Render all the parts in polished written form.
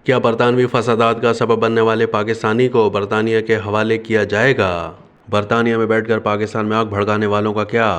کیا برطانوی فسادات کا سبب بننے والے پاکستانی کو برطانیہ کے حوالے کیا جائے گا؟ برطانیہ میں بیٹھ کر پاکستان میں آگ بھڑکانے والوں کا کیا؟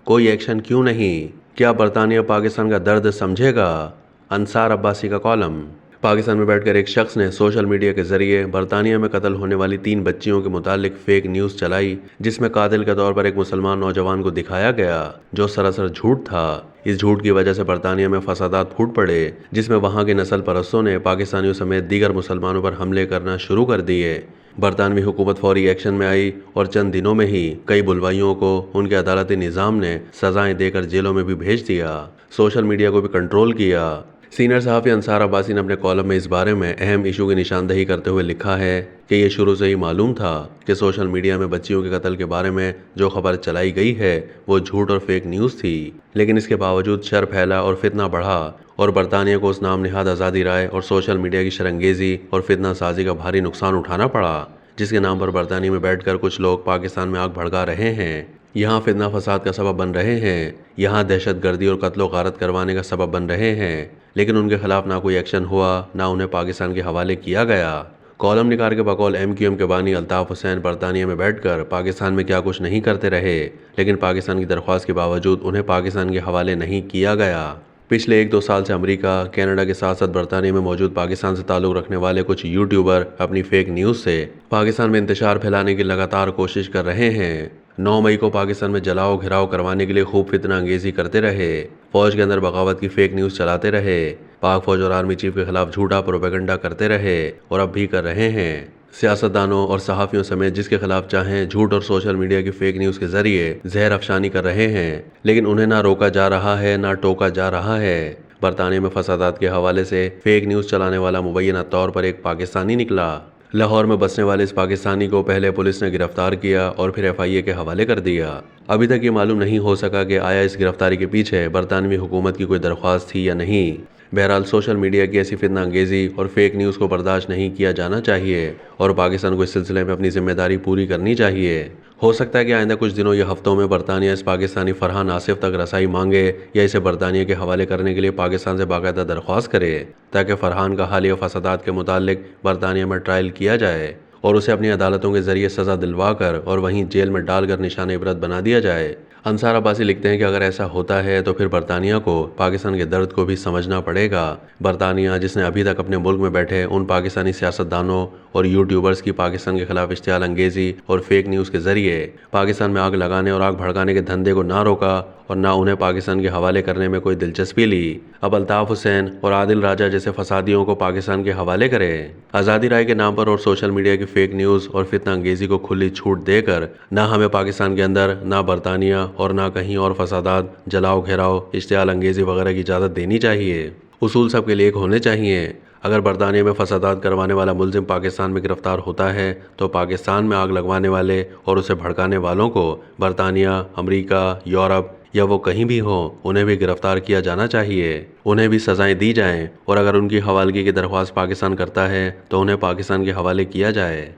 کوئی ایکشن کیوں نہیں؟ کیا برطانیہ پاکستان کا درد سمجھے گا؟ انصار عباسی کا کالم۔ پاکستان میں بیٹھ کر ایک شخص نے سوشل میڈیا کے ذریعے برطانیہ میں قتل ہونے والی 3 بچیوں کے متعلق فیک نیوز چلائی، جس میں قاتل کے طور پر ایک مسلمان نوجوان کو دکھایا گیا، جو سراسر جھوٹ تھا۔ اس جھوٹ کی وجہ سے برطانیہ میں فسادات پھوٹ پڑے، جس میں وہاں کے نسل پرستوں نے پاکستانیوں سمیت دیگر مسلمانوں پر حملے کرنا شروع کر دیے۔ برطانوی حکومت فوری ایکشن میں آئی اور چند دنوں میں ہی کئی بلوائیوں کو ان کے عدالتی نظام نے سزائیں دے کر جیلوں میں بھی بھیج دیا، سوشل میڈیا کو بھی کنٹرول کیا۔ سینئر صحافی انصار عباسی نے اپنے کالم میں اس بارے میں اہم ایشو کی نشاندہی کرتے ہوئے لکھا ہے کہ یہ شروع سے ہی معلوم تھا کہ سوشل میڈیا میں بچیوں کے قتل کے بارے میں جو خبر چلائی گئی ہے وہ جھوٹ اور فیک نیوز تھی، لیکن اس کے باوجود شر پھیلا اور فتنہ بڑھا، اور برطانیہ کو اس نام نہاد آزادی رائے اور سوشل میڈیا کی شرنگیزی اور فتنہ سازی کا بھاری نقصان اٹھانا پڑا، جس کے نام پر برطانیہ میں بیٹھ کر کچھ لوگ پاکستان میں آگ بھڑکا رہے ہیں، یہاں فتنہ فساد کا سبب بن رہے ہیں، یہاں دہشت گردی اور قتل و غارت کروانے کا سبب بن رہے ہیں، لیکن ان کے خلاف نہ کوئی ایکشن ہوا، نہ انہیں پاکستان کے حوالے کیا گیا۔ کالم نگار کے بقول MQM کے بانی الطاف حسین برطانیہ میں بیٹھ کر پاکستان میں کیا کچھ نہیں کرتے رہے، لیکن پاکستان کی درخواست کے باوجود انہیں پاکستان کے حوالے نہیں کیا گیا۔ پچھلے 1-2 سال سے امریکہ، کینیڈا کے ساتھ ساتھ برطانیہ میں موجود پاکستان سے تعلق رکھنے والے کچھ یوٹیوبر اپنی فیک نیوز سے پاکستان میں انتشار پھیلانے کی لگاتار کوشش کر رہے ہیں۔ 9 مئی کو پاکستان میں جلاؤ گھراؤ کروانے کے لیے خوب فتنہ انگیزی کرتے رہے، فوج کے اندر بغاوت کی فیک نیوز چلاتے رہے، پاک فوج اور آرمی چیف کے خلاف جھوٹا پروپیگنڈا کرتے رہے اور اب بھی کر رہے ہیں۔ سیاستدانوں اور صحافیوں سمیت جس کے خلاف چاہیں جھوٹ اور سوشل میڈیا کی فیک نیوز کے ذریعے زہر افشانی کر رہے ہیں، لیکن انہیں نہ روکا جا رہا ہے نہ ٹوکا جا رہا ہے۔ برطانیہ میں فسادات کے حوالے سے فیک نیوز چلانے والا مبینہ طور پر ایک پاکستانی نکلا۔ لاہور میں بسنے والے اس پاکستانی کو پہلے پولیس نے گرفتار کیا اور پھر FIA کے حوالے کر دیا۔ ابھی تک یہ معلوم نہیں ہو سکا کہ آیا اس گرفتاری کے پیچھے برطانوی حکومت کی کوئی درخواست تھی یا نہیں۔ بہرحال سوشل میڈیا کی ایسی فتنہ انگیزی اور فیک نیوز کو برداشت نہیں کیا جانا چاہیے اور پاکستان کو اس سلسلے میں اپنی ذمہ داری پوری کرنی چاہیے۔ ہو سکتا ہے کہ آئندہ کچھ دنوں یا ہفتوں میں برطانیہ اس پاکستانی فرحان آصف تک رسائی مانگے یا اسے برطانیہ کے حوالے کرنے کے لیے پاکستان سے باقاعدہ درخواست کرے، تاکہ فرحان کا حالیہ فسادات کے متعلق برطانیہ میں ٹرائل کیا جائے اور اسے اپنی عدالتوں کے ذریعے سزا دلوا کر اور وہیں جیل میں ڈال کر نشان عبرت بنا دیا جائے۔ انصار عباسی لکھتے ہیں کہ اگر ایسا ہوتا ہے تو پھر برطانیہ کو پاکستان کے درد کو بھی سمجھنا پڑے گا۔ برطانیہ جس نے ابھی تک اپنے ملک میں بیٹھے ان پاکستانی سیاستدانوں اور یوٹیوبرز کی پاکستان کے خلاف اشتعال انگیزی اور فیک نیوز کے ذریعے پاکستان میں آگ لگانے اور آگ بھڑکانے کے دھندے کو نہ روکا اور نہ انہیں پاکستان کے حوالے کرنے میں کوئی دلچسپی لی، اب الطاف حسین اور عادل راجہ جیسے فسادیوں کو پاکستان کے حوالے کرے۔ آزادی رائے کے نام پر اور سوشل میڈیا کی فیک نیوز اور فتنہ انگیزی کو کھلی چھوٹ دے کر نہ ہمیں پاکستان کے اندر، نہ برطانیہ اور نہ کہیں اور فسادات، جلاؤ گھیراؤ، اشتعال انگیزی وغیرہ کی اجازت دینی چاہیے۔ اصول سب کے لیے ایک ہونے چاہیے۔ اگر برطانیہ میں فسادات کروانے والا ملزم پاکستان میں گرفتار ہوتا ہے تو پاکستان میں آگ لگوانے والے اور اسے بھڑکانے والوں کو برطانیہ، امریکہ، یورپ یا وہ کہیں بھی ہوں انہیں بھی گرفتار کیا جانا چاہیے، انہیں بھی سزائیں دی جائیں، اور اگر ان کی حوالگی کی درخواست پاکستان کرتا ہے تو انہیں پاکستان کے حوالے کیا جائے۔